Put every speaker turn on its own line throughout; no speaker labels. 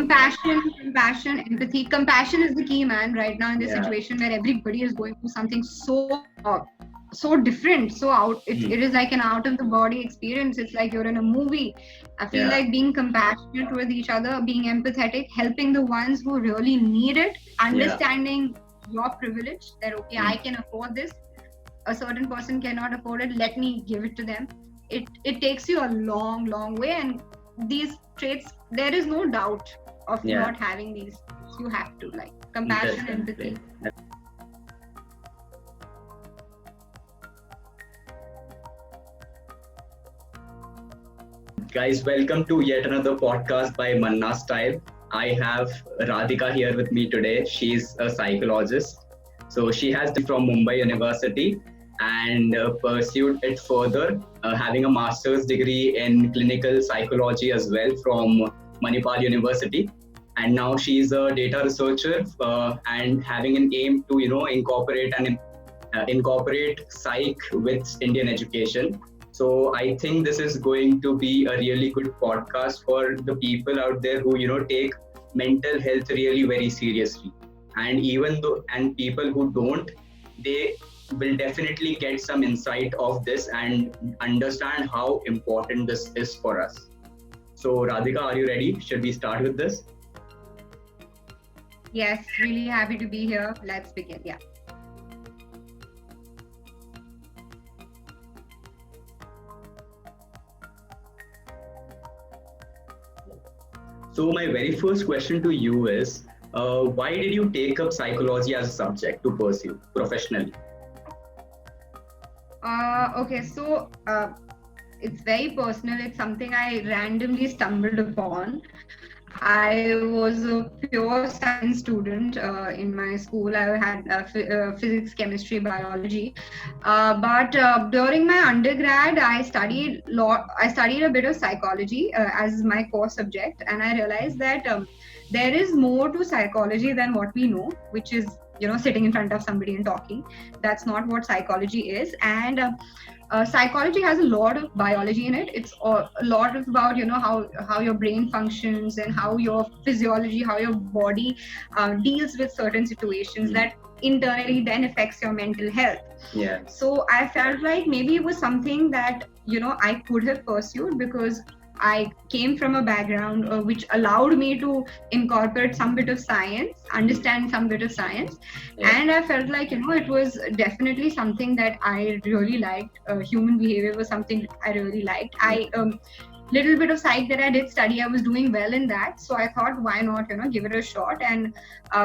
compassion, empathy. Compassion is the key, man, right now in this
Yeah.
situation where everybody is going through something so different, so out. It is like an out of the body experience. It's like you're in a movie. I feel
Yeah.
like being compassionate with each other, being empathetic, helping the ones who really need it,
Yeah.
understanding your privilege that okay, I
Mm.
can afford this, a certain person cannot afford it, let me give it to them. It takes you a long way, and these traits, there is no doubt of
Yeah.
not having these. You have to, like, compassion,
Definitely.
empathy.
Guys, welcome to yet another podcast by Manna Style. I have Radhika here with me today. She's a psychologist. So she has from Mumbai University and pursued it further, having a master's degree in clinical psychology as well from Manipal University. And now she's a data researcher and having an aim to incorporate psych with Indian education. So I think this is going to be a really good podcast for the people out there who take mental health really very seriously. And even though and people who don't, they will definitely get some insight of this and understand how important this is for us. So Radhika, are you ready? Should we start with this?
Yes, really happy to be here. Let's begin. Yeah.
So my very first question to you is, why did you take up psychology as a subject to pursue professionally?
Okay, so it's very personal. It's something I randomly stumbled upon. I was a pure science student in my school. I had physics, chemistry, biology. But during my undergrad, I studied a bit of psychology as my core subject, and I realized that there is more to psychology than what we know, which is sitting in front of somebody and talking. That's not what psychology is, and psychology has a lot of biology in it. It's a lot about how your brain functions and how your physiology, how your body deals with certain situations that internally then affects your mental health.
Yeah.
So I felt like maybe it was something that I could have pursued, because I came from a background which allowed me to incorporate some bit of science, understand some bit of science.
Yeah.
And I felt like it was definitely something that I really liked. Human behavior was something I really liked. I little bit of psych that I did study, I was doing well in that, so I thought, why not give it a shot. And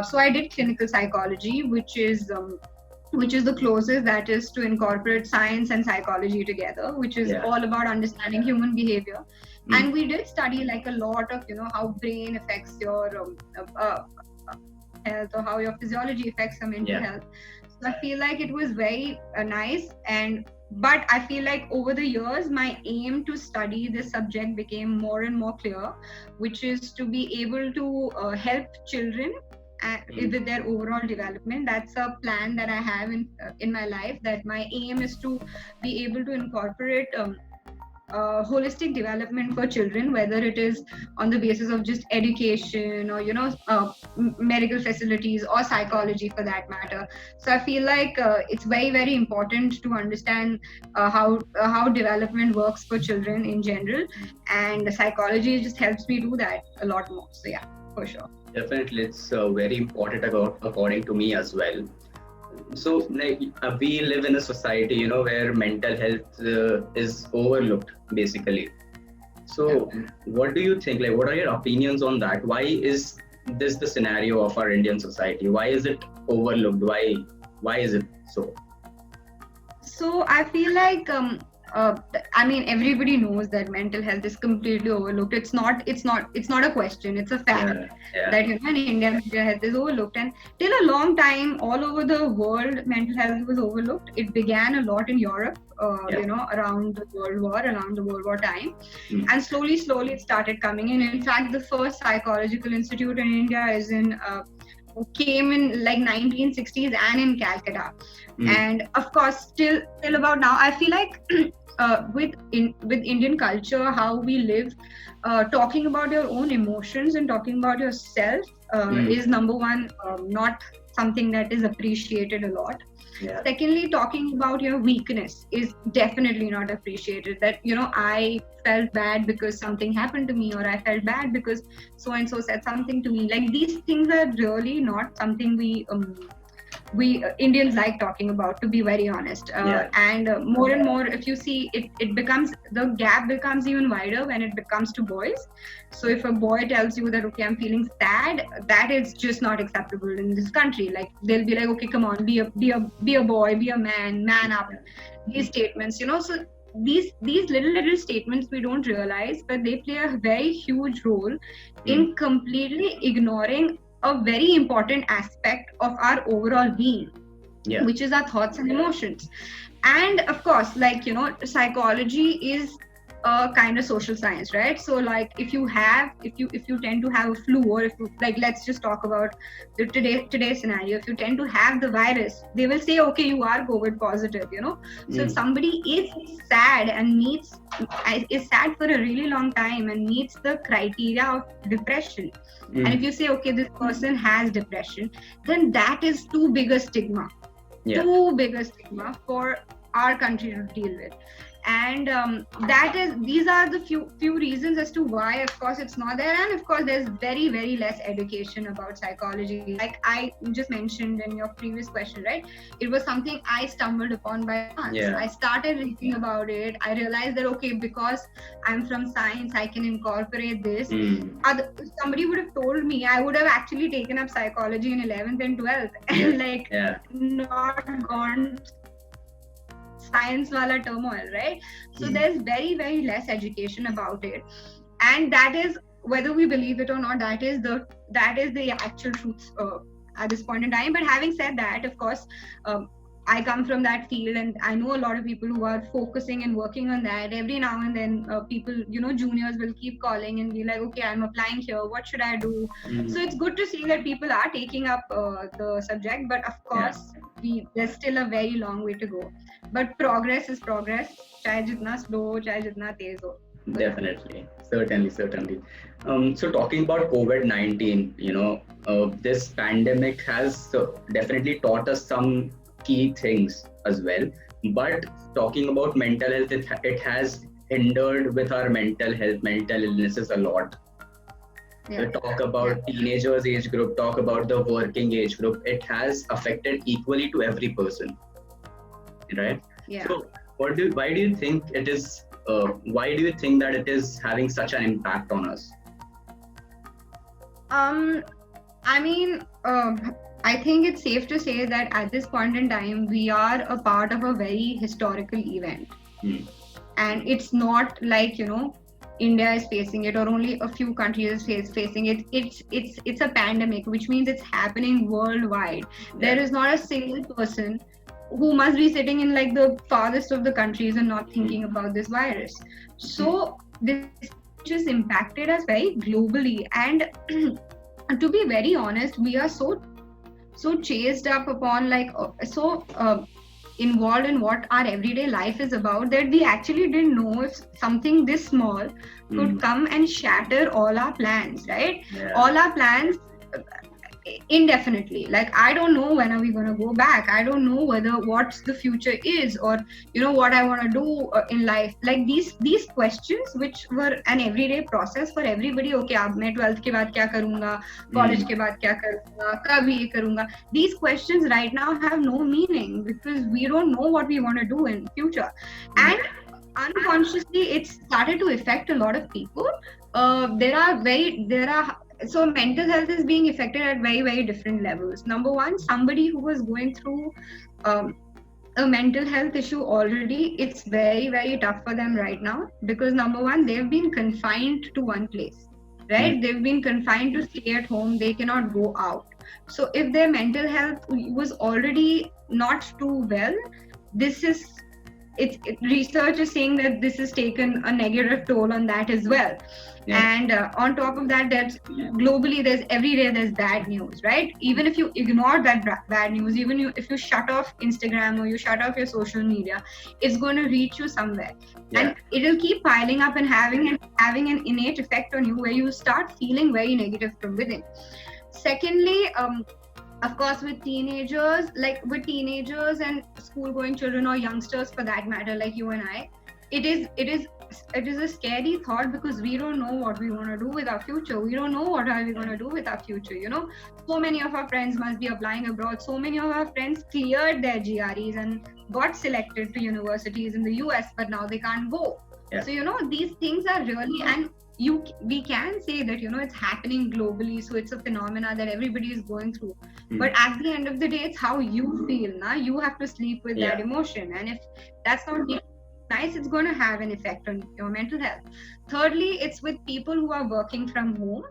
so I did clinical psychology, which is the closest that is to incorporate science and psychology together, which is all about understanding human behavior. And we did study like a lot of how brain affects your health, or how your physiology affects your mental health. So I feel like it was very nice. But I feel like over the years, my aim to study this subject became more and more clear, which is to be able to help children with their overall development. That's a plan that I have in my life, that my aim is to be able to incorporate holistic development for children, whether it is on the basis of just education, or medical facilities, or psychology for that matter. So I feel like it's very important to understand how development works for children in general, and psychology just helps me do that a lot more. So yeah, for sure.
Definitely, it's very important according to me as well. So we live in a society, where mental health is overlooked, basically. So what do you think? Like, what are your opinions on that? Why is this the scenario of our Indian society? Why is it overlooked? Why is it so?
So I feel like everybody knows that mental health is completely overlooked. It's not a question. It's a fact that in India, mental health is overlooked, and till a long time, all over the world, mental health was overlooked. It began a lot in Europe, around the World War time, and slowly it started coming in. In fact, the first psychological institute in India came in like 1960s and in Calcutta. And of course, till about now, I feel like with Indian culture, how we live, talking about your own emotions and talking about yourself is number one, not something that is appreciated a lot.
Yeah.
Secondly, talking about your weakness is definitely not appreciated. That, I felt bad because something happened to me, or I felt bad because so and so said something to me. Like, these things are really not something we Indians like talking about, to be very honest. And more and more, if you see it, the gap becomes even wider when it becomes to boys. So if a boy tells you that, okay, I'm feeling sad, that is just not acceptable in this country. Like, they'll be like, okay, come on, be a boy, be a man up. These statements, so these little statements, we don't realize, but they play a very huge role in completely ignoring a very important aspect of our overall being, which is our thoughts and emotions. And of course, like, psychology is a kind of social science, right? So, like, if you tend to have a flu, or if you, like, let's just talk about the today's scenario. If you tend to have the virus, they will say, okay, you are COVID positive. So if somebody is sad for a really long time and meets the criteria of depression, and if you say, okay, this person has depression, then that is too big a stigma for our country to deal with. And these are the few reasons as to why, of course, it's not there. And of course, there's very, very less education about psychology. Like I just mentioned in your previous question, right? It was something I stumbled upon by chance. I started reading about it. I realized that, okay, because I'm from science, I can incorporate this. Somebody would have told me, I would have actually taken up psychology in 11th and 12th and not gone science wala turmoil, right? So there's very, very less education about it, and that is, whether we believe it or not, that is the actual truth at this point in time. But having said that, of course, I come from that field, and I know a lot of people who are focusing and working on that. Every now and then, people, juniors will keep calling and be like, okay, I'm applying here, what should I do? So it's good to see that people are taking up the subject, but of course, there's still a very long way to go. But progress is progress, chahe jitna slow, chahe jitna tez ho.
Definitely, certainly. So talking about COVID-19, this pandemic has definitely taught us some key things as well. But talking about mental health, it has hindered with our mental illnesses a lot. Talk about teenagers age group, talk about the working age group. It has affected equally to every person, right? So why do you think it is? Why do you think that it is having such an impact on us?
I think it's safe to say that at this point in time, we are a part of a very historical event. And it's not like, India is facing it, or only a few countries is facing it. It's a pandemic, which means it's happening worldwide. There is not a single person who must be sitting in like the farthest of the countries and not thinking about this virus. So this just impacted us very globally. And to be very honest, we are so chased up upon, like, involved in what our everyday life is about, that we actually didn't know if something this small could come and shatter all our plans, right? All our plans indefinitely. Like, I don't know when are we going to go back. I don't know whether what the future is, or what I want to do in life. Like these questions, which were an everyday process for everybody. Okay, ab main 12th ke baad kya karunga, college ke baad kya karunga, kab ye karunga. These questions right now have no meaning, because we don't know what we want to do in future. And unconsciously, it started to affect a lot of people. So mental health is being affected at very, very different levels. Number one, somebody who was going through a mental health issue already, it's very, very tough for them right now, because number one, they've been confined to one place, right? They've been confined to stay at home. They cannot go out. So if their mental health was already not too well, research is saying that this has taken a negative toll on that as well. And on top of that, there's globally, there's every day there's bad news, right? Even if you ignore that bad news, if you shut off Instagram or you shut off your social media, it's going to reach you somewhere, and it'll keep piling up and having an innate effect on you, where you start feeling very negative from within. Secondly, of course, with teenagers and school going children, or youngsters for that matter, like you and I, it is a scary thought, because we don't know what we want to do with our future. We don't know what are we going to do with our future. So many of our friends must be applying abroad. So many of our friends cleared their GREs and got selected to universities in the US, but now they can't go. So these things are really, and we can say that it's happening globally, so it's a phenomena that everybody is going through. But at the end of the day, it's how you feel. Now you have to sleep with that emotion, and if that's not nice, it's going to have an effect on your mental health. Thirdly, it's with people who are working from home.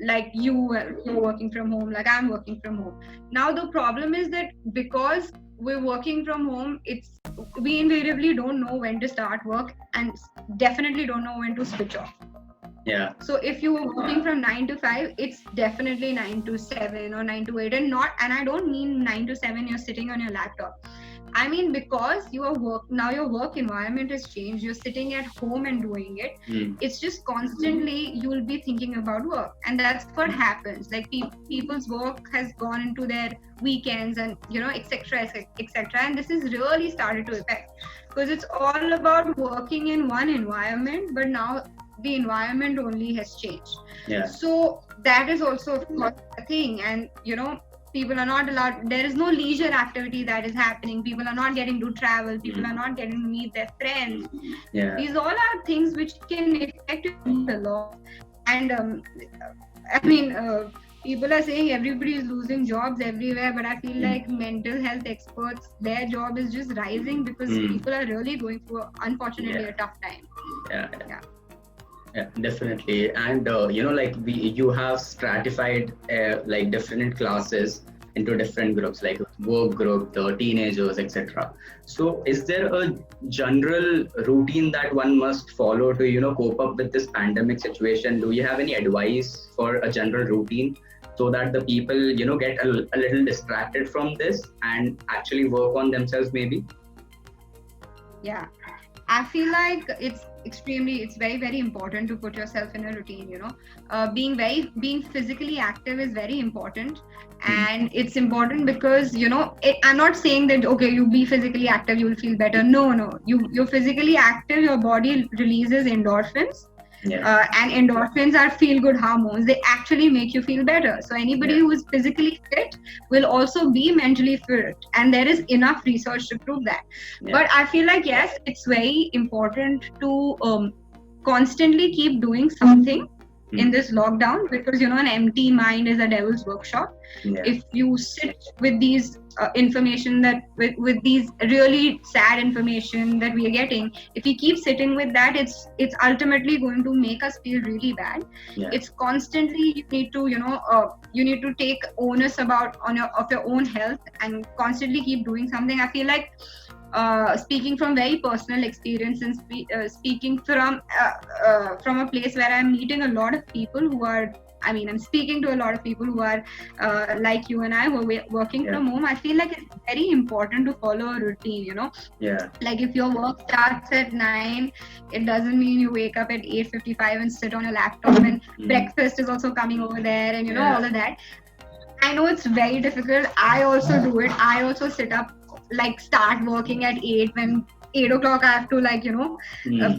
Like you're working from home, like I'm working from home. Now the problem is that because we're working from home, we invariably don't know when to start work, and definitely don't know when to switch off. So if you were working from 9 to 5, it's definitely 9 to 7 or 9 to 8, and I don't mean 9 to 7 you're sitting on your laptop. I mean, because your work environment has changed. You're sitting at home and doing it. It's just constantly you'll be thinking about work, and that's what happens. Like people's work has gone into their weekends, and etc. And this is really started to affect, because it's all about working in one environment, but now the environment only has changed. So that is also, of course, a thing. And people are not allowed, there is no leisure activity that is happening. People are not getting to travel. People are not getting to meet their friends. These all are things which can affect you a lot. And people are saying everybody is losing jobs everywhere, but I feel like mental health experts, their job is just rising, because people are really going through, unfortunately, a tough time.
Yeah, definitely. And you have stratified like different classes into different groups, like work group, the teenagers, etc. So is there a general routine that one must follow to cope up with this pandemic situation? Do you have any advice for a general routine, so that the people get a little distracted from this and actually work on themselves maybe?
I feel like it's very, very important to put yourself in a routine. Being physically active is very important, and it's important because I'm not saying that you be physically active, you will feel better. No, you're physically active, your body releases endorphins. And endorphins are feel-good hormones. They actually make you feel better. So anybody who is physically fit will also be mentally fit, and there is enough research to prove that. But I feel like, yes, it's very important to constantly keep doing something in this lockdown, because an empty mind is a devil's workshop. If you sit with these information, that with these really sad information that we are getting, if we keep sitting with that, it's ultimately going to make us feel really bad. It's constantly, you need to take onus of your own health, and constantly keep doing something. I feel like speaking from very personal experience, and speaking from a place where I'm meeting a lot of people who are, I'm speaking to a lot of people who are like you and I, who are working from home. I feel like it's very important to follow a routine, Like if your work starts at 9, it doesn't mean you wake up at 8:55 and sit on a laptop, and breakfast is also coming over there, and all of that. I know it's very difficult. I also do it. I also sit up, start working at 8, when 8 o'clock I have to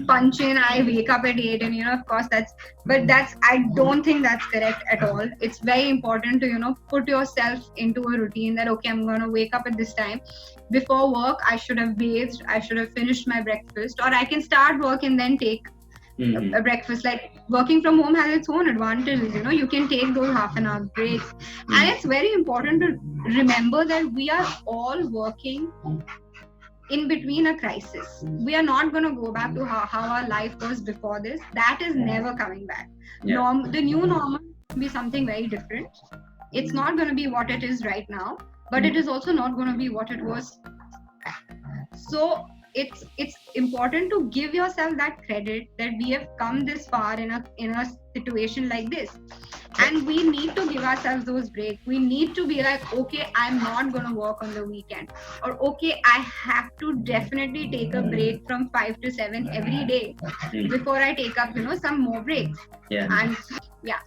punch in. I wake up at 8, and of course I don't think that's correct at all. It's very important to put yourself into a routine that I'm going to wake up at this time. Before work, I should have bathed, I should have finished my breakfast, or I can start work and then take a breakfast. Like working from home has its own advantages. You can take those half an hour breaks, and it's very important to remember that we are all working in between a crisis. We are not going to go back to how our life was before this. That is never coming back. The new normal will be something very different. It's not going to be what it is right now, but it is also not going to be what it was. So it's important to give yourself that credit that we have come this far in a situation like this, and we need to give ourselves those breaks. We need to be like, okay, I'm not going to work on the weekend, or okay, I have to definitely take a break from 5 to 7 every day before I take up some more breaks.
Yeah.
And yeah,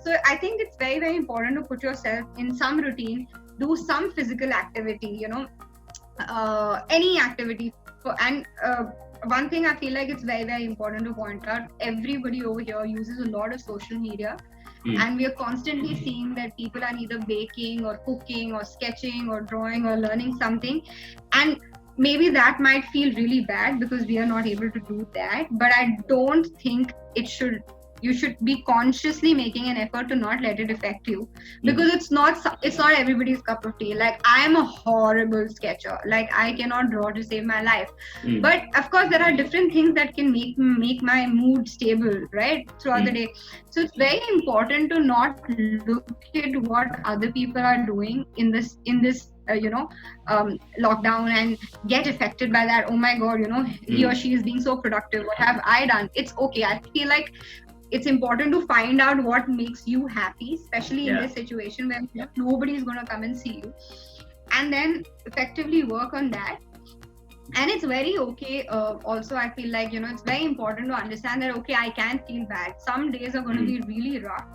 so I think it's very, very important to put yourself in some routine, do some physical activity, any activity. And one thing I feel like it's very, very important to point out, everybody over here uses a lot of social media, and we are constantly seeing that people are either baking or cooking or sketching or drawing or learning something, and maybe that might feel really bad because we are not able to do that, but I don't think you should be consciously making an effort to not let it affect you, because it's not everybody's cup of tea. Like, I am a horrible sketcher, like I cannot draw to save my life, but of course there are different things that can make my mood stable, right, throughout the day. So it's very important to not look at what other people are doing in this lockdown and get affected by that. Oh my god, he or she is being so productive, what have I done? It's okay. I feel like it's important to find out what makes you happy, especially in this situation when nobody is going to come and see you, and then effectively work on that. And it's very okay. Also, I feel like it's very important to understand that, okay, I can feel bad. Some days are going to be really rough.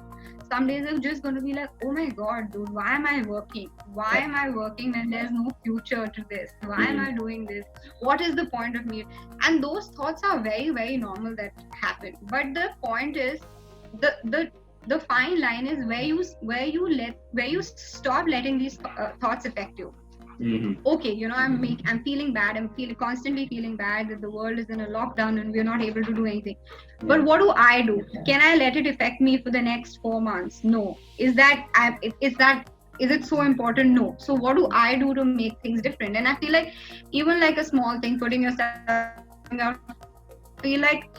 Some days are just going to be like, oh my god, dude, why am I working? Why am I working when there's no future to this? Why am I doing this? What is the point of me? And those thoughts are very, very normal that happen. But the point is, the fine line is where you stop letting these thoughts affect you. Okay, I'm feeling bad. I'm constantly feeling bad that the world is in a lockdown and we're not able to do anything. But what do I do? Can I let it affect me for the next 4 months? No. Is it so important? No. So what do I do to make things different? And I feel like even like a small thing, putting yourself out, I feel like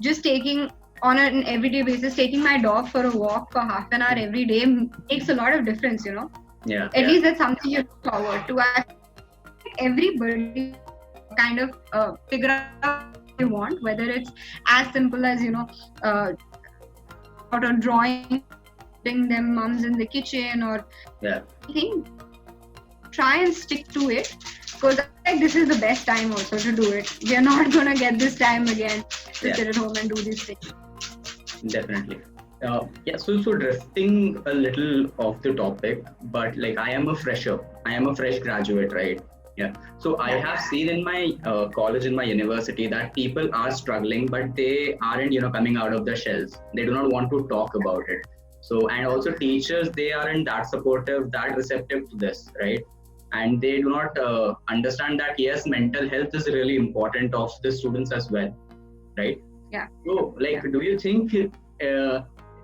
just taking on an everyday basis, taking my dog for a walk for half an hour every day makes a lot of difference, At least that's something you look forward to. I feel like everybody kind of figure out what they want, whether it's as simple as out or drawing, putting them mums in the kitchen or anything. Try and stick to it, because I think this is the best time also to do it. We are not gonna get this time again to sit at home and do these things.
Definitely. So drifting a little off the topic, but like I am a fresh graduate, right? Yeah. So I have seen in my college, in my university, that people are struggling, but they aren't, coming out of their shells. They do not want to talk about it. So, and also teachers, they aren't that supportive, that receptive to this, right? And they do not understand that, yes, mental health is really important of the students as well, right?
Yeah.
So, do you think it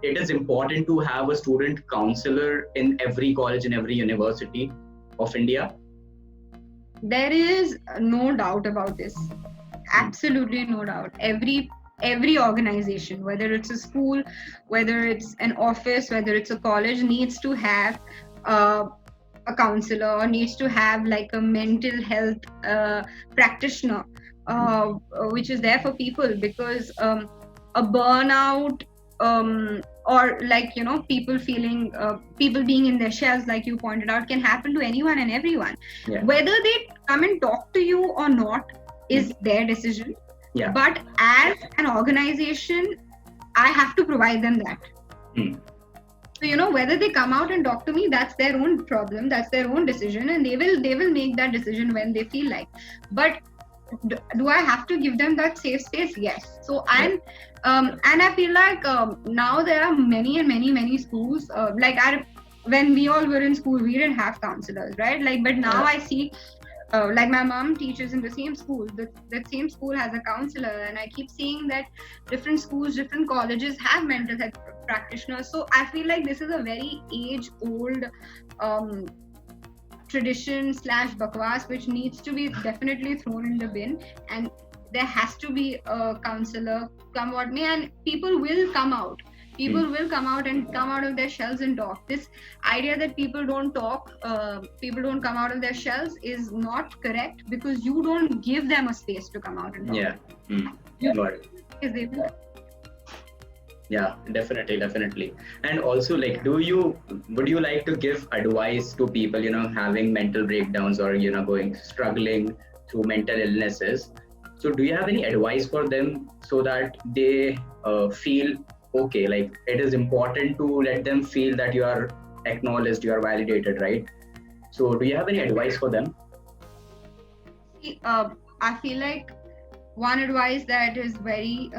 is important to have a student counselor in every college, in every university of India?
There is no doubt about this. Absolutely no doubt. Every organization, whether it's a school, whether it's an office, whether it's a college, needs to have a counselor, or needs to have like a mental health practitioner, which is there for people, because a burnout, or people feeling people being in their shells, like you pointed out, can happen to anyone and everyone. Whether they come and talk to you or not is their decision. But as an organization, I have to provide them that. So whether they come out and talk to me, that's their own problem, that's their own decision, and they will make that decision when they feel like. But do I have to give them that safe space? Yes. So and I feel like now there are many schools, when we all were in school, we didn't have counselors, right? But now I see, my mom teaches in the same school. That same school has a counselor, and I keep seeing that different schools, different colleges have mental health practitioners. So I feel like this is a very age-old tradition / bakwas, which needs to be definitely thrown in the bin, and there has to be a counselor, come what may, and people will come out. People will come out of their shells and talk. This idea that people don't talk, people don't come out of their shells is not correct, because you don't give them a space to come out and talk.
Yeah. Got it.
Because they will.
Yeah, definitely. And also, like, would you like to give advice to people, having mental breakdowns, or, struggling through mental illnesses? So do you have any advice for them, so that they feel okay? Like, it is important to let them feel that you are acknowledged, you are validated, right? So do you have any advice for them?
See, I feel like one advice that is very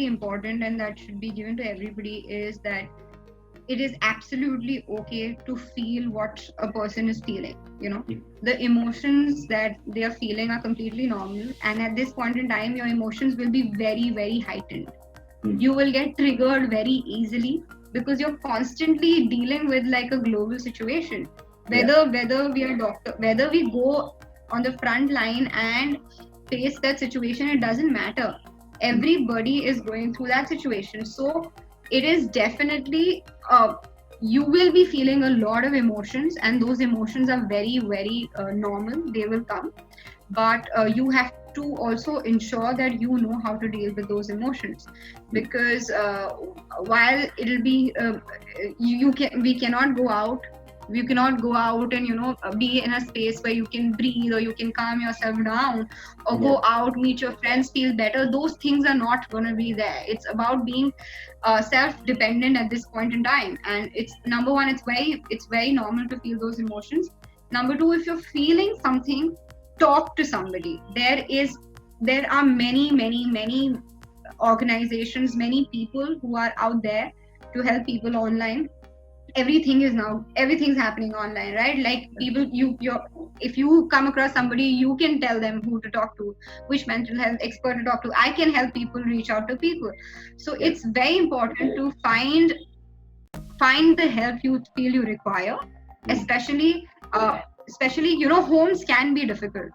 important, and that should be given to everybody, is that it is absolutely okay to feel what a person is feeling. The emotions that they are feeling are completely normal, and at this point in time your emotions will be very, very heightened. You will get triggered very easily, because you're constantly dealing with like a global situation. Whether we are doctor, whether we go on the front line and face that situation, it doesn't matter. Everybody is going through that situation. So it is definitely, you will be feeling a lot of emotions, and those emotions are very, very normal. They will come, but you have to also ensure that you know how to deal with those emotions, because while it'll be we cannot go out, and be in a space where you can breathe, or you can calm yourself down, or go out, meet your friends, feel better. Those things are not going to be there. It's about being self-dependent at this point in time. And it's, number one, it's very normal to feel those emotions. Number two, if you're feeling something, talk to somebody. There are many organizations, many people who are out there to help people online. Everything's happening online, right? Like, people, if you come across somebody, you can tell them who to talk to, which mental health expert to talk to. I can help people reach out to people. So it's very important to find the help you feel you require. Especially homes can be difficult.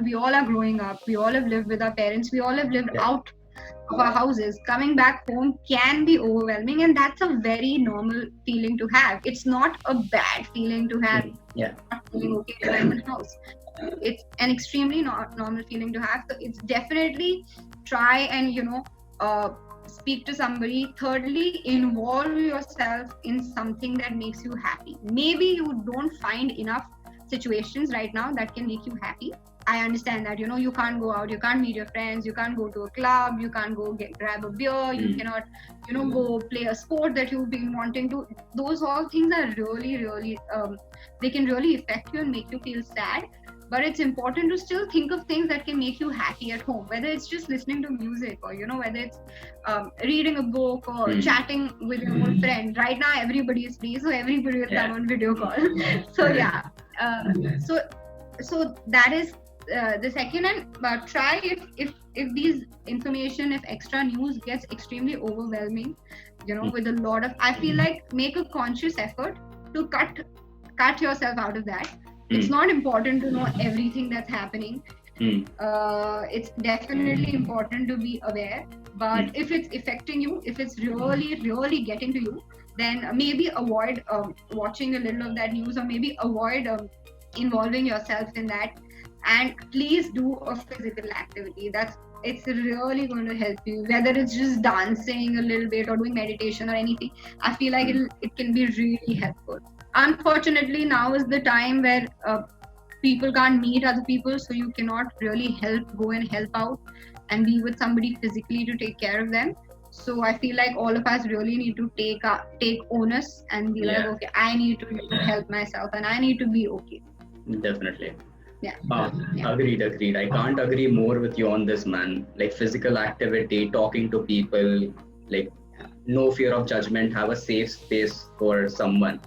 We all are growing up, we all have lived with our parents, we all have lived out of our houses. Coming back home can be overwhelming, and that's a very normal feeling to have. It's not a bad feeling to have. Not feeling okay to live in a house. It's an extremely normal feeling to have. So it's definitely try and speak to somebody. Thirdly, involve yourself in something that makes you happy. Maybe you don't find enough situations right now that can make you happy. I understand that, you can't go out, you can't meet your friends, you can't go to a club, you can't go grab a beer, you cannot, go play a sport that you've been wanting to. Those all things are really, really, they can really affect you and make you feel sad. But it's important to still think of things that can make you happy at home, whether it's just listening to music, or whether it's reading a book, or chatting with your old friend. Right now everybody is free, so everybody will come on video call. So yeah, so that is the second. And try, if these information, if extra news gets extremely overwhelming, with a lot of, I feel like, make a conscious effort to cut yourself out of that. It's not important to know everything that's happening. It's definitely important to be aware, but if it's affecting you, if it's really, really getting to you, then maybe avoid watching a little of that news, or maybe avoid involving yourself in that. And please do a physical activity. It's really going to help you, whether it's just dancing a little bit, or doing meditation, or anything. I feel like it can be really helpful. Unfortunately, now is the time where people can't meet other people, so you cannot really go and help out and be with somebody physically to take care of them. So I feel like all of us really need to take onus and be like, okay, I need to help myself, and I need to be okay.
Definitely.
Yeah.
Agreed. I can't agree more with you on this, man. Like, physical activity, talking to people, like, no fear of judgment, have a safe space for someone,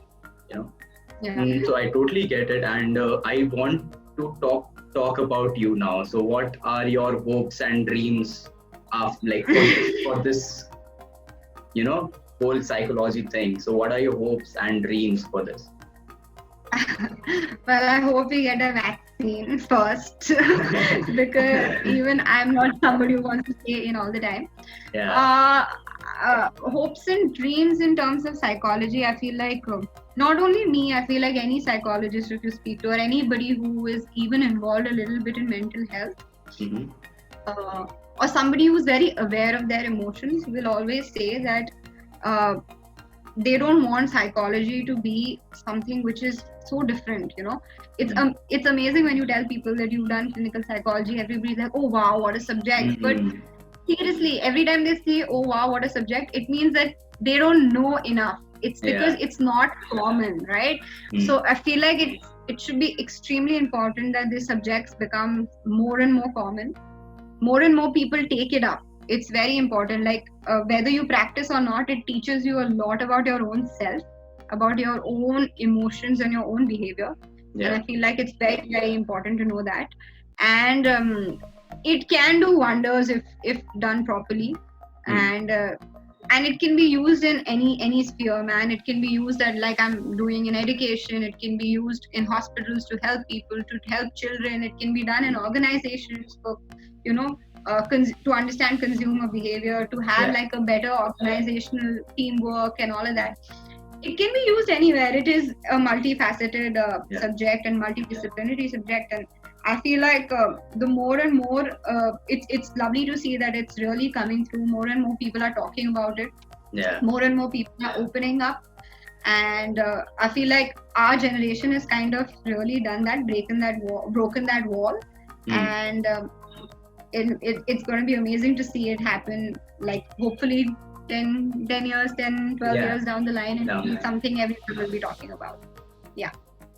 So I totally get it, and I want to talk about you now. So what are your hopes and dreams of, like, for this whole psychology thing? So what are your hopes and dreams for this?
Well, I hope we get a vaccine first, because even I'm not somebody who wants to stay in all the time. hopes and dreams in terms of psychology, I feel like not only me, I feel like any psychologist if you speak to, or anybody who is even involved a little bit in mental health,
Mm-hmm.
uh, or somebody who's very aware of their emotions, will always say that uh, they don't want psychology to be something which is so different. It's amazing when you tell people that you've done clinical psychology. Everybody's like, oh wow, what a subject. But
Mm-hmm.
seriously, every time they say, oh wow, what a subject, it means that they don't know enough. It's because
Yeah.
it's not common, right?
Mm.
So I feel like it should be extremely important that these subjects become more and more common. More and more people take it up. It's very important. Like whether you practice or not, it teaches you a lot about your own self, about your own emotions and your own behavior. And I
Yeah.
feel like it's very, very important to know that. And it can do wonders if done properly.
Mm.
And it can be used in any sphere, man. It can be used at, like I'm doing in education. It can be used in hospitals to help people, to help children. It can be done in organizations for, you know to understand consumer behavior, to have
Yeah.
like a better organizational teamwork and all of that. It can be used anywhere. It is a multifaceted
Yeah.
subject and multidisciplinary subject. And I feel like the more and more, it's lovely to see that it's really coming through. More and more people are talking about it.
Yeah.
More and more people are opening up. And I feel like our generation has kind of really done that, broken that wall.
Mm.
And it's going to be amazing to see it happen, like hopefully 10 years, 10, 12
Yeah.
years down the line, and
Down the
be
line.
something everyone will be talking about. Yeah.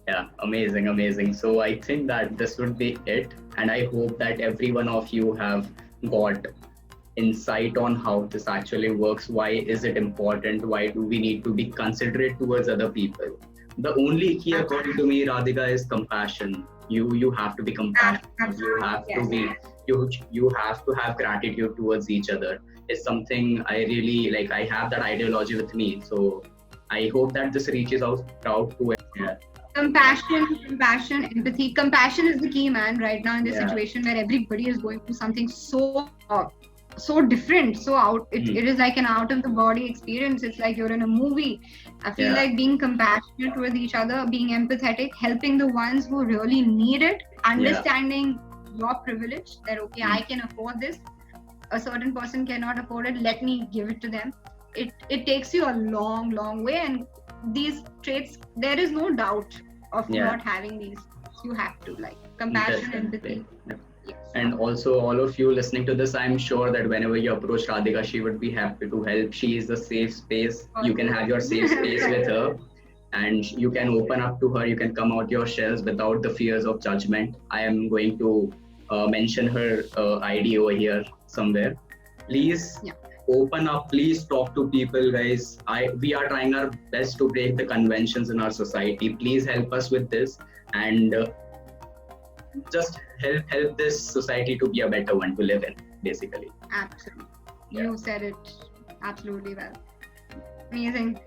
Yeah, amazing, amazing. So I think that this would be it, and I hope that every one of you have got insight on how this actually works. Why is it important? Why do we need to be considerate towards other people? The only key, according to me, Radhika, is compassion. You have to be compassionate. You have to
Yes.
be you have to have gratitude towards each other. It's something I really like. I have that ideology with me, so I hope that this reaches out to. Yeah.
Compassion, empathy. Compassion is the key, man, right now in this
Yeah.
situation where everybody is going through something so different, so out. It is like an out of the body experience. It's like you're in a movie. I feel
Yeah.
like being compassionate with each other, being empathetic, helping the ones who really need it, understanding your privilege, that okay, I can afford this, a certain person cannot afford it, let me give it to them. It takes you a long way. And these traits, there is no doubt of not having these. You have to, like, compassion,
Definitely.
empathy. Yes.
And also, all of you listening to this, I'm sure that whenever you approach Radhika, she would be happy to help. She is a safe space. You can have your safe space with her, and you can open up to her. You can come out your shells without the fears of judgment. I am going to mention her ID over here somewhere. Please open up. Please talk to people, guys. We are trying our best to break the conventions in our society. Please help us with this, and just help this society to be a better one to live in, basically.
Absolutely. You said it absolutely well. Amazing.